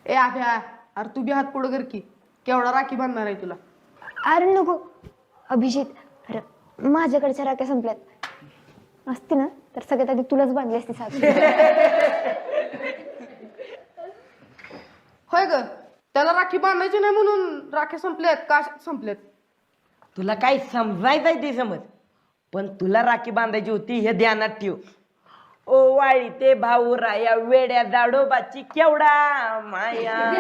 ए आभ्या, अरे तू बी हात पुढं कर की, केवढा राखी बांधणार आहे तुला? अरे नको अभिजित, अरे माझ्याकडच्या राख्या संपल्यात असती ना तर सगळ्यात आधी तुलाच बांधली असती साथ. होय ग, त्याला राखी बांधायची नाही म्हणून राख्या संपल्यात का संपल्यात? तुला काय समजायचंय ते समज, पण तुला राखी बांधायची होती हे ध्यानात ठेव. ओ वाळी ते भाऊ राया वेड्या दाडोबाची केवढा माया.